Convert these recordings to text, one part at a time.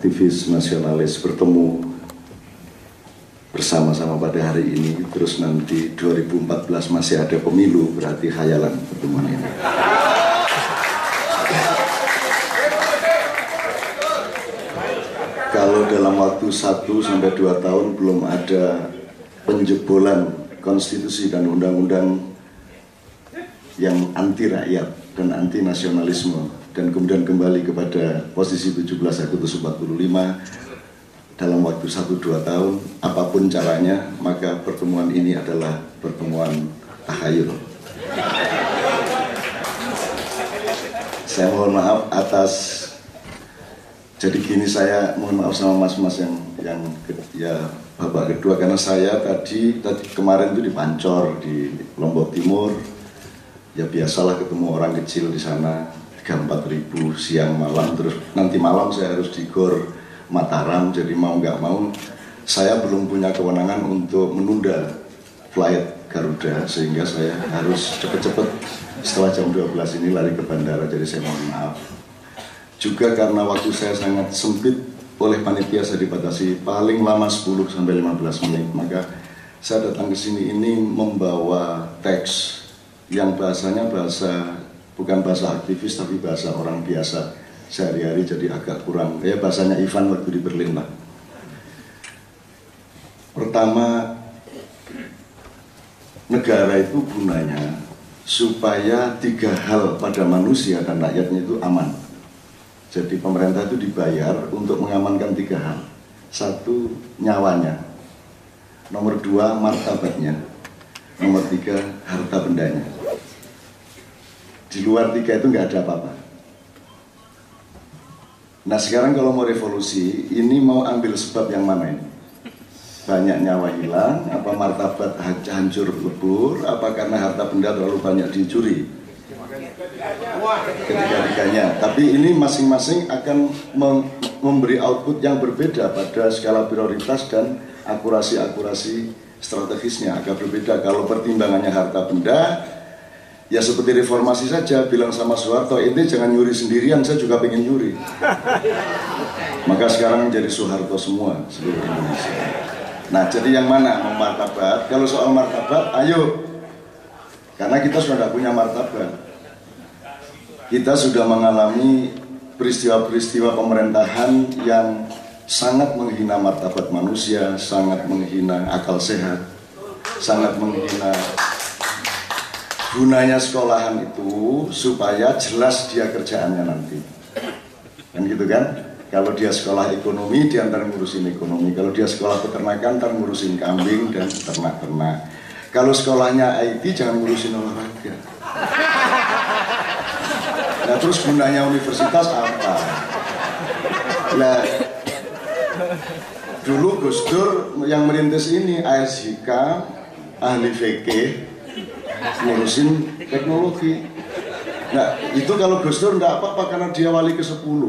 aktivis nasionalis bertemu bersama-sama pada hari ini, terus nanti 2014 masih ada pemilu, berarti khayalan pertemuan ini. Kalau dalam waktu 1-2 tahun belum ada penjebolan konstitusi dan undang-undang yang anti rakyat dan anti nasionalisme, dan kemudian kembali kepada posisi 17 Agustus 45 dalam waktu 1-2 tahun, apapun caranya, maka pertemuan ini adalah pertemuan takhayul. Saya mohon maaf atas, jadi gini, saya mohon maaf sama mas-mas yang ya babak kedua, karena saya tadi kemarin itu di Pancor di Lombok Timur, ya biasalah ketemu orang kecil di sana 3-4 ribu siang malam, terus nanti malam saya harus di Gor Mataram, jadi mau nggak mau saya belum punya kewenangan untuk menunda flight Garuda, sehingga saya harus cepet-cepet setelah jam 12 ini lari ke bandara, jadi saya mohon maaf. Juga karena waktu saya sangat sempit, oleh panitia saya dibatasi paling lama 10-15 menit, maka saya datang ke sini ini membawa teks yang bahasanya bukan bahasa aktivis tapi bahasa orang biasa sehari-hari, jadi agak kurang, ya bahasanya Ivan waktu di Berlin lah. Pertama, negara itu gunanya supaya 3 hal pada manusia dan rakyatnya itu aman. Jadi pemerintah itu dibayar untuk mengamankan 3 hal. 1, nyawanya. Nomor 2, martabatnya. Nomor 3, harta bendanya. Di luar 3 itu nggak ada apa-apa. Nah sekarang kalau mau revolusi, ini mau ambil sebab yang mana ini? Banyak nyawa hilang, apa martabat hancur lebur, apa karena harta benda terlalu banyak dicuri? Ketiga-tiganya. Tapi ini masing-masing akan memberi output yang berbeda pada skala prioritas dan akurasi-akurasi strategisnya agak berbeda. Kalau pertimbangannya harta benda, ya seperti reformasi saja, bilang sama Soeharto, ini jangan nyuri sendirian, saya juga pengen nyuri. Maka sekarang jadi Soeharto semua seluruh Indonesia. Nah jadi yang mana mau martabat? Kalau soal martabat, ayo, karena kita sudah tidak punya martabat. Kita sudah mengalami peristiwa-peristiwa pemerintahan yang sangat menghina martabat manusia, sangat menghina akal sehat, sangat menghina. Gunanya sekolahan itu supaya jelas dia kerjaannya nanti, kan gitu kan? Kalau dia sekolah ekonomi, dia ntar ngurusin ekonomi. Kalau dia sekolah peternakan, ntar ngurusin kambing dan ternak-ternak. Kalau sekolahnya IT, jangan ngurusin olahraga. Nah terus gunanya universitas apa? Nah, dulu Gus Dur yang merintis ini, ASIK, ahli fikih, ngurusin teknologi. Nah itu kalau Gus Dur enggak apa-apa karena dia wali ke-10.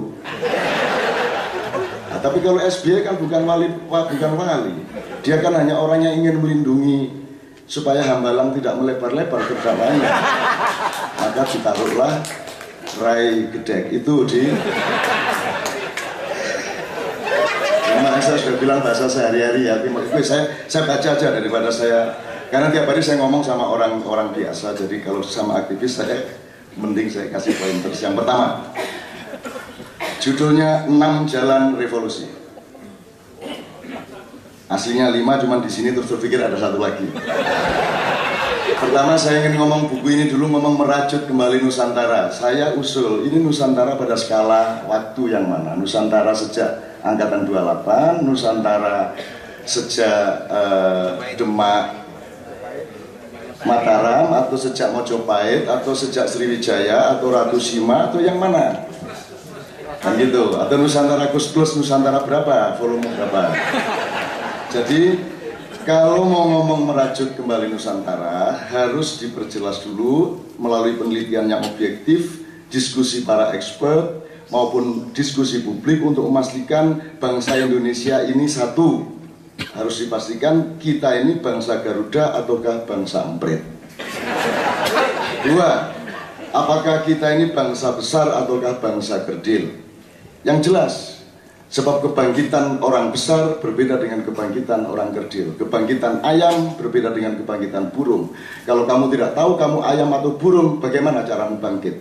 Nah, tapi kalau SBY kan bukan wali, dia kan hanya orang yang ingin melindungi supaya hambalang tidak melebar-lebar ke dalamnya. Maka ditaruhlah Rai Gedek itu di. Memang saya sudah bilang bahasa sehari-hari ya, saya baca aja daripada saya. Karena tiap hari saya ngomong sama orang-orang biasa, jadi kalau sama aktivis saya mending saya kasih pointers. Yang pertama, judulnya 6 Jalan Revolusi. Aslinya 5, cuman di sini terus berpikir ada 1 lagi. Pertama saya ingin ngomong buku ini dulu, ngomong merajut kembali Nusantara. Saya usul, ini Nusantara pada skala waktu yang mana? Nusantara sejak Angkatan 28, Nusantara sejak Demak, Mataram, atau sejak Mojopahit, atau sejak Sriwijaya, atau Ratu Sima, atau yang mana? Kan gitu, atau Nusantara Kus-Plus, Nusantara berapa, volume berapa? Jadi kalau mau ngomong merajut kembali Nusantara, harus diperjelas dulu melalui penelitian yang objektif, diskusi para expert, maupun diskusi publik untuk memastikan bangsa Indonesia ini satu. Harus dipastikan kita ini bangsa Garuda ataukah bangsa emprit. 2, apakah kita ini bangsa besar ataukah bangsa kerdil. Yang jelas, Sebab kebangkitan orang besar berbeda dengan kebangkitan orang kerdil. Kebangkitan ayam berbeda dengan kebangkitan burung. Kalau kamu tidak tahu kamu ayam atau burung, bagaimana caramu bangkit?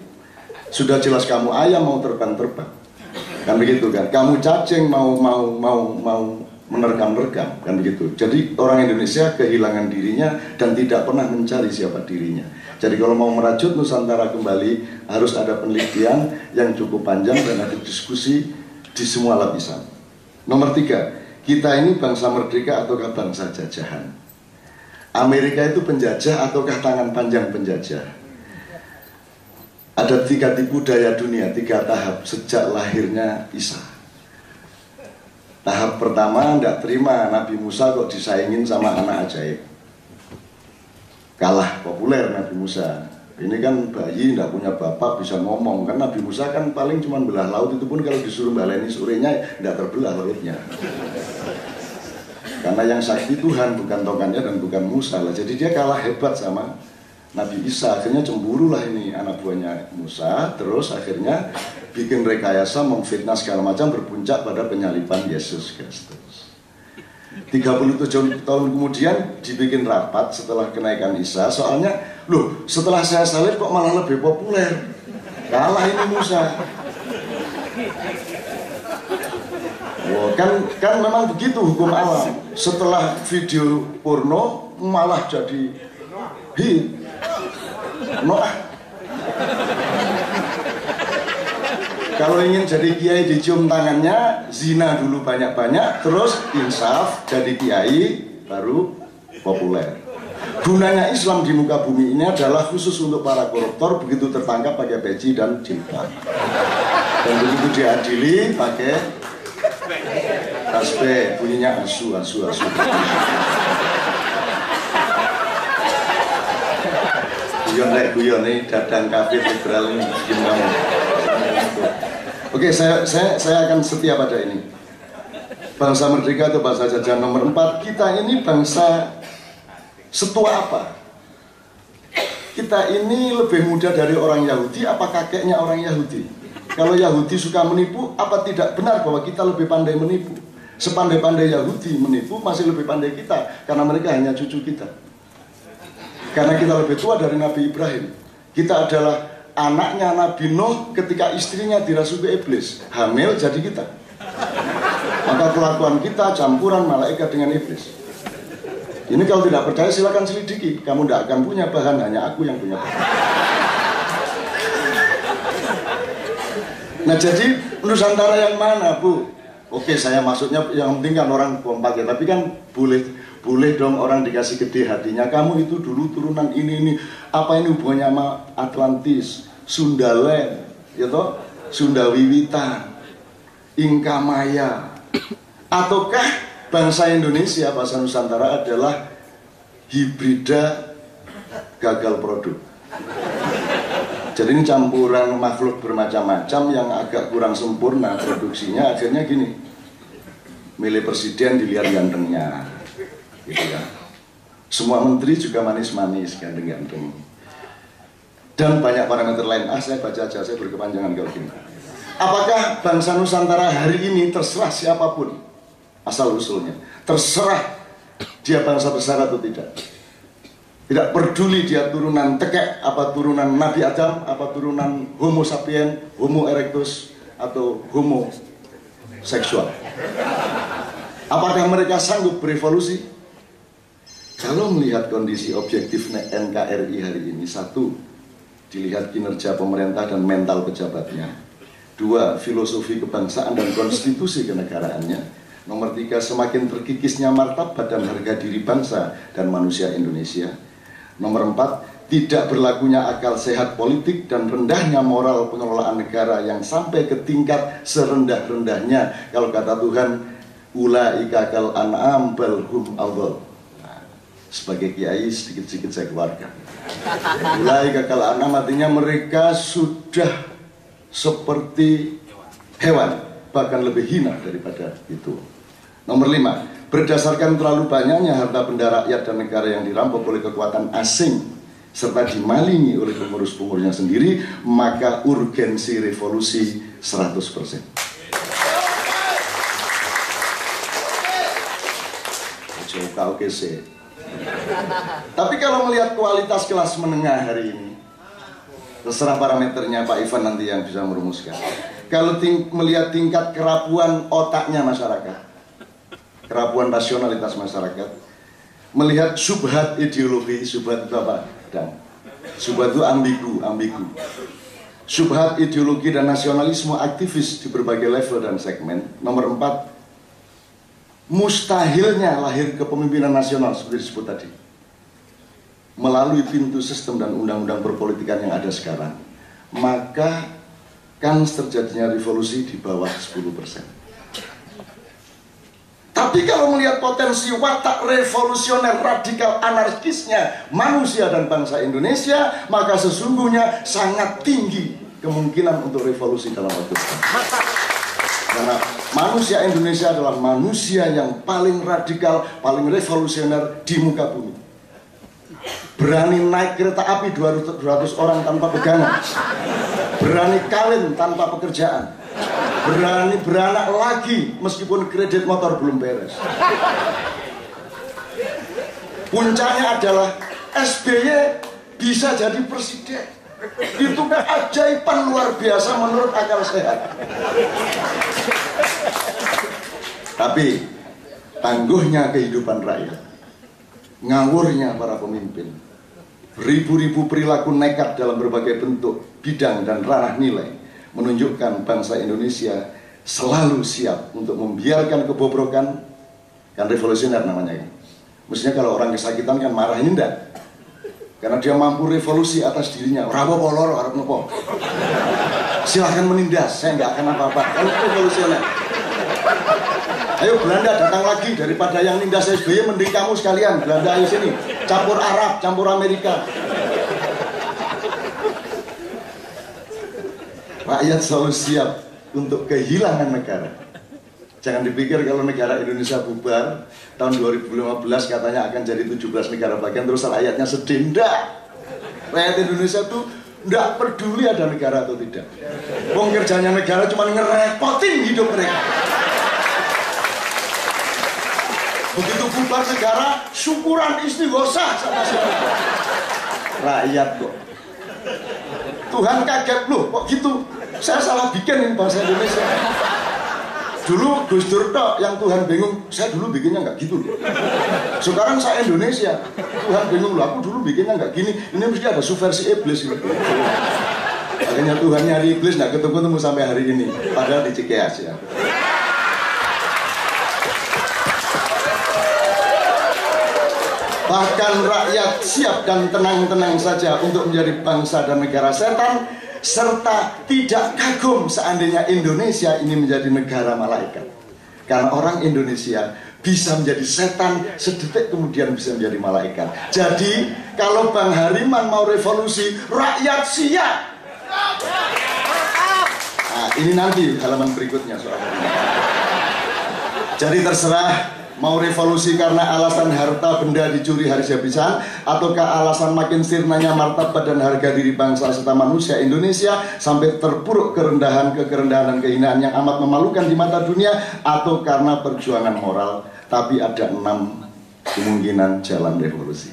Sudah jelas kamu ayam mau terbang-terbang. Kan begitu kan? Kamu cacing mau menerkam-nerkam, kan begitu. Jadi orang Indonesia kehilangan dirinya dan tidak pernah mencari siapa dirinya. Jadi kalau mau merajut Nusantara kembali, harus ada penelitian yang cukup panjang dan ada diskusi di semua lapisan. Nomor 3, kita ini bangsa merdeka ataukah bangsa jajahan? Amerika itu penjajah ataukah tangan panjang penjajah? Ada 3 tipu daya dunia, 3 tahap sejak lahirnya Isa. Tahap pertama, tidak terima Nabi Musa kok disaingin sama anak ajaib. Kalah populer Nabi Musa. Ini kan bayi tidak punya bapak bisa ngomong. Kan Nabi Musa kan paling cuma belah laut, itu pun kalau disuruh baleni sorenya tidak terbelah lautnya. Karena yang sakti Tuhan, bukan tongkatnya dan bukan Musa lah. Jadi dia kalah hebat sama Nabi Isa. Akhirnya cemburu lah ini anak buahnya Musa. Terus akhirnya bikin rekayasa, memfitnah segala macam, berpuncak pada penyaliban Yesus Kristus. 37 tahun kemudian dibikin rapat setelah kenaikan Isa. Soalnya, loh setelah saya salib kok malah lebih populer. Kalah ini Musa. Oh, kan memang begitu hukum alam. Setelah video porno malah jadi hit. Noah. Kalau ingin jadi kiai dicium tangannya, zina dulu banyak-banyak, terus insaf jadi kiai baru populer. Gunanya Islam di muka bumi ini adalah khusus untuk para koruptor, begitu tertangkap pakai peci dan jilbab. Dan begitu diadili pakai tasbih, bunyinya asu. Guyon ini dadang kafir liberal ini bikin kamu. Oke, saya akan setia pada ini. Bangsa merdeka atau bangsa jajahan. Nomor 4, kita ini bangsa setua apa? Kita ini lebih muda dari orang Yahudi, apa kakeknya orang Yahudi? Kalau Yahudi suka menipu, apa tidak benar bahwa kita lebih pandai menipu? Sepandai-pandai Yahudi menipu, masih lebih pandai kita, karena mereka hanya cucu kita. Karena kita lebih tua dari Nabi Ibrahim. Kita adalah anaknya Nabi Nuh ketika istrinya dirasuki iblis. Hamil jadi kita. Maka kelakuan kita campuran malaikat dengan iblis. Ini kalau tidak percaya silakan selidiki. Kamu tidak akan punya bahan, hanya aku yang punya bahan. Nah jadi Nusantara yang mana, Bu? Oke, saya maksudnya yang penting kan orang kompak ya. Tapi kan boleh dong orang dikasih gede hatinya. Kamu itu dulu turunan ini. Apa ini hubungannya sama Atlantis, Sundaland, ya toh? Sundawiwitan, Inkamaya. Ataukah bangsa Indonesia, bangsa Nusantara adalah hibrida gagal produk? Jadi ini campuran makhluk bermacam-macam yang agak kurang sempurna produksinya. Akhirnya gini, milih presiden dilihat gantengnya, gitu ya. Semua menteri juga manis-manis, ganteng-ganteng. Dan banyak parameter lain. Saya baca aja, saya berkepanjangan kalau gini. Apakah bangsa Nusantara hari ini terserah siapapun asal-usulnya, terserah dia bangsa besar atau tidak? Tidak peduli dia turunan tekek, apa turunan Nabi Adam, apa turunan Homo sapien, Homo erectus, atau Homo seksual. Apakah mereka sanggup berevolusi? Kalau melihat kondisi objektif NKRI hari ini, 1, dilihat kinerja pemerintah dan mental pejabatnya. 2, filosofi kebangsaan dan konstitusi kenegaraannya. Nomor 3, semakin terkikisnya martabat dan harga diri bangsa dan manusia Indonesia. Nomor 4, tidak berlakunya akal sehat politik dan rendahnya moral pengelolaan negara yang sampai ke tingkat serendah-rendahnya. Kalau kata Tuhan, ulaika kal an'am bal hum adall. Sebagai kiai sedikit-sedikit saya keluarkan. Ulaika kal an'am artinya mereka sudah seperti hewan, bahkan lebih hina daripada itu. Nomor 5, berdasarkan terlalu banyaknya harta benda rakyat dan negara yang dirampok oleh kekuatan asing serta dimalingi oleh pengurus-pengurusnya sendiri, maka urgensi revolusi 100%. tak oke sih. Tapi kalau melihat kualitas kelas menengah hari ini, terserah parameternya Pak Ivan nanti yang bisa merumuskan. Kalau melihat tingkat kerapuan otaknya masyarakat, kerapuan rasionalitas masyarakat, melihat subhat ideologi, subhat itu apa? Dan subhat itu ambigu. Subhat ideologi dan nasionalisme aktivis di berbagai level dan segmen. Nomor 4, mustahilnya lahir kepemimpinan nasional seperti disebut tadi melalui pintu sistem dan undang-undang perpolitikan yang ada sekarang, maka kan terjadinya revolusi di bawah 10%. Tapi kalau melihat potensi watak revolusioner radikal anarkisnya manusia dan bangsa Indonesia, maka sesungguhnya sangat tinggi kemungkinan untuk revolusi dalam waktu dekat. Karena manusia Indonesia adalah manusia yang paling radikal, paling revolusioner di muka bumi. Berani naik kereta api 200 orang tanpa pegangan, berani kawin tanpa pekerjaan, berani beranak lagi meskipun kredit motor belum beres. Puncaknya adalah SBY bisa jadi presiden. Itu keajaiban luar biasa menurut akal sehat. Tapi tangguhnya kehidupan rakyat, ngawurnya para pemimpin, ribu-ribu perilaku nekat dalam berbagai bentuk, bidang dan ranah nilai menunjukkan bangsa Indonesia selalu siap untuk membiarkan kebobrokan. Kan revolusioner namanya kan. Mestinya kalau orang kesakitan kan marahin enggak, karena dia mampu revolusi atas dirinya. Rawo polor harap nopo, silahkan menindas, saya nggak akan apa-apa. Kalau revolusioner, ayo Belanda datang lagi, daripada yang nindas SBY mending kamu sekalian Belanda, ayo sini, campur Arab, campur Amerika. Rakyat selalu siap untuk kehilangan negara. Jangan dipikir kalau negara Indonesia bubar tahun 2015 katanya akan jadi 17 negara bagian terus rakyatnya sedih. Nggak. Rakyat Indonesia tuh nggak peduli ada negara atau tidak. Wong kerjanya negara cuma ngerepotin hidup mereka. Begitu bubar negara, syukuran istighosah sama siapa. Rakyat kok. Tuhan kaget loh, kok gitu? Saya salah bikin ini bahasa Indonesia. Dulu Gus Dur tok yang Tuhan bingung, saya dulu bikinnya nggak gitu loh. Sekarang saya Indonesia, Tuhan bingung loh, aku dulu bikinnya nggak gini. Ini mesti ada subversi iblis gitu. Akhirnya Tuhan nyari iblis nggak ketemu-ketemu sampai hari ini. Padahal di Cikeas ya. Bahkan rakyat siap dan tenang-tenang saja untuk menjadi bangsa dan negara setan, serta tidak kagum seandainya Indonesia ini menjadi negara malaikat. Karena orang Indonesia bisa menjadi setan, sedetik kemudian bisa menjadi malaikat. Jadi kalau Bang Hariman mau revolusi, rakyat siap. Nah, ini nanti halaman berikutnya soal ini. Jadi terserah mau revolusi karena alasan harta benda dicuri habis-habisan, ataukah alasan makin sirnanya martabat dan harga diri bangsa serta manusia Indonesia sampai terpuruk kerendahan dan kehinaan yang amat memalukan di mata dunia, atau karena perjuangan moral. Tapi ada 6 kemungkinan jalan revolusi.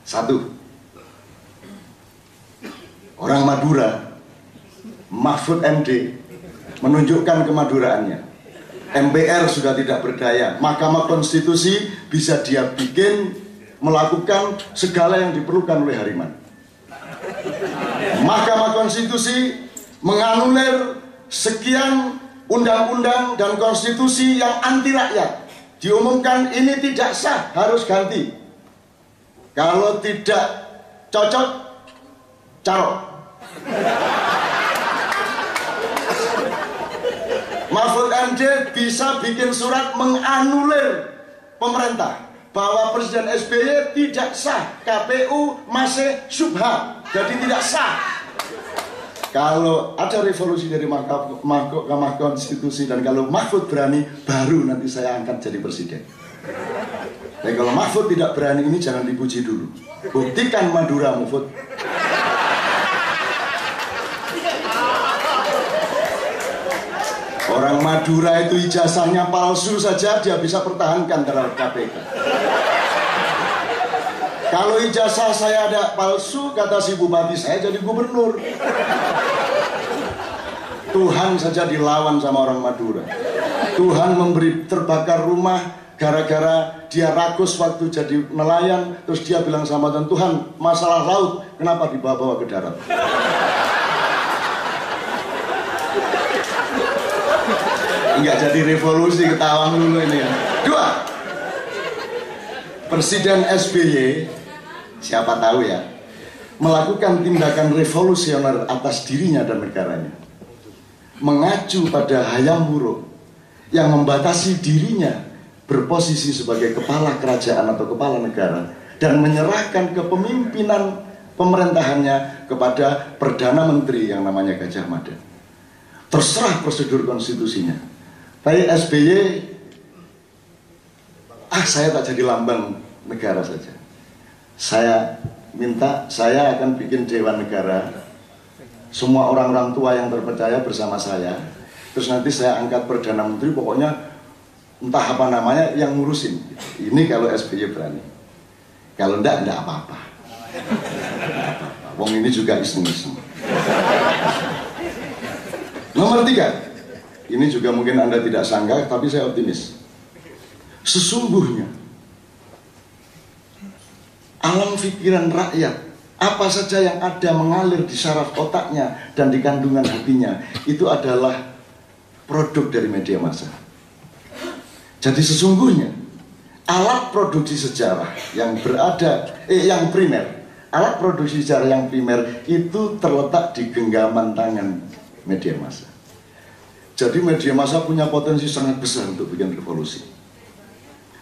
1. Orang Madura, Mahfud MD, menunjukkan kemaduraannya. MPR sudah tidak berdaya, Mahkamah Konstitusi bisa dia bikin melakukan segala yang diperlukan oleh Hariman. Mahkamah Konstitusi menganulir sekian undang-undang dan konstitusi yang anti rakyat. Diumumkan ini tidak sah, harus ganti. Kalau tidak cocok, carok. Mahfud MD bisa bikin surat menganulir pemerintah bahwa Presiden SBY tidak sah, KPU masih syubhat, jadi tidak sah. Kalau ada revolusi dari Mahkamah Konstitusi dan kalau Mahfud berani, baru nanti saya angkat jadi presiden. Dan kalau Mahfud tidak berani, ini jangan dipuji dulu. Buktikan Madura, Mahfud. Orang Orang Madura itu ijazahnya palsu saja dia bisa pertahankan terhadap KPK. Kalau ijazah saya ada palsu, kata si bupati, saya jadi gubernur. Tuhan saja dilawan sama orang Madura. Tuhan memberi terbakar rumah gara-gara dia rakus waktu jadi nelayan. Terus dia bilang sama Tuhan, Tuhan, masalah laut kenapa dibawa-bawa ke darat? Enggak jadi revolusi, ketawa dulu ini ya. Dua, Presiden SBY, siapa tahu ya, melakukan tindakan revolusioner atas dirinya dan negaranya, mengacu pada Hayam Wuruk yang membatasi dirinya berposisi sebagai kepala kerajaan atau kepala negara dan menyerahkan kepemimpinan pemerintahannya kepada Perdana Menteri yang namanya Gajah Mada. Terserah prosedur konstitusinya. Tapi SBY, saya tak jadi lambang negara saja. Saya minta, saya akan bikin Dewan Negara, semua orang-orang tua yang terpercaya bersama saya. Terus nanti saya angkat Perdana Menteri, pokoknya entah apa namanya yang ngurusin. Ini kalau SBY berani. Kalau enggak apa-apa. Wong ini juga iseng-iseng. Nomor 3. Ini juga mungkin Anda tidak sangka, tapi saya optimis. Sesungguhnya alam pikiran rakyat, apa saja yang ada mengalir di saraf otaknya dan di kandungan hatinya, itu adalah produk dari media massa. Jadi sesungguhnya alat produksi sejarah yang berada, yang primer, alat produksi sejarah yang primer itu terletak di genggaman tangan media massa. Jadi media massa punya potensi sangat besar untuk bikin revolusi.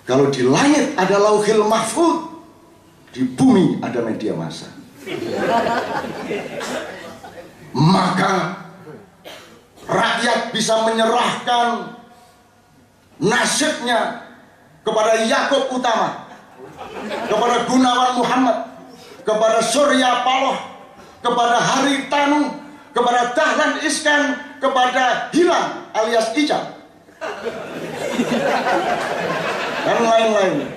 Kalau di langit ada Lauhil Mahfuz, di bumi ada media massa. Maka rakyat bisa menyerahkan nasibnya kepada Yaakob Utama, kepada Gunawan Muhammad, kepada Surya Paloh, kepada Haritanu, kepada Dahlan Iskan, kepada Hilang alias Ica, dan lain-lain,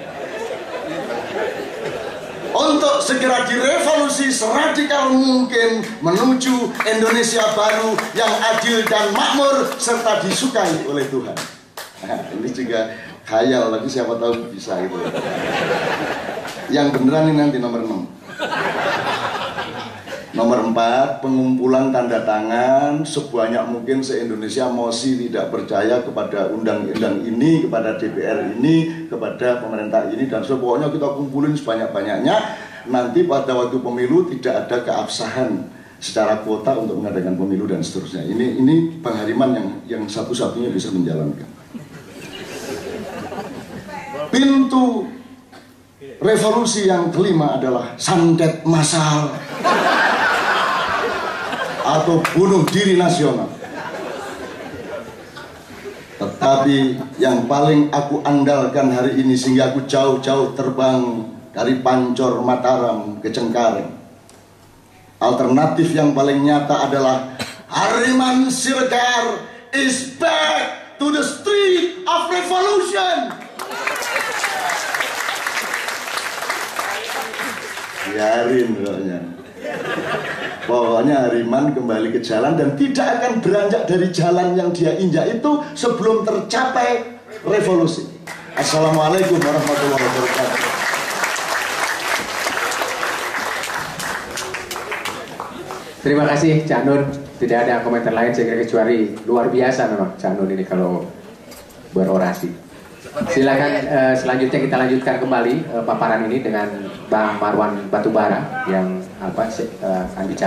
untuk segera direvolusi seradikal mungkin menuju Indonesia baru yang adil dan makmur serta disukai oleh Tuhan. Nah, ini juga khayal, tapi siapa tahu bisa gitu. Yang beneran ini nanti nomor 6. Nomor 4, pengumpulan tanda tangan sebanyak mungkin se-Indonesia mosi tidak percaya kepada undang-undang ini, kepada DPR ini, kepada pemerintah ini, dan pokoknya kita kumpulin sebanyak-banyaknya. Nanti pada waktu pemilu tidak ada keabsahan secara kuota untuk mengadakan pemilu dan seterusnya. Ini Bang Hariman yang satu-satunya bisa menjalankan. Pintu revolusi yang kelima adalah santet massal atau bunuh diri nasional. Tetapi yang paling aku andalkan hari ini, sehingga aku jauh-jauh terbang dari Pancor Mataram ke Cengkareng, alternatif yang paling nyata adalah Hariman Siregar is back to the street of revolution. Biarin pokoknya. Pokoknya Hariman kembali ke jalan dan tidak akan beranjak dari jalan yang dia injak itu sebelum tercapai revolusi. Assalamualaikum warahmatullahi wabarakatuh. Terima kasih Cak Nun. Tidak ada komentar lain saya kira kecuali luar biasa memang Cak Nun ini kalau berorasi. Silakan selanjutnya kita lanjutkan kembali paparan ini dengan Bang Marwan Batubara yang akan bicara.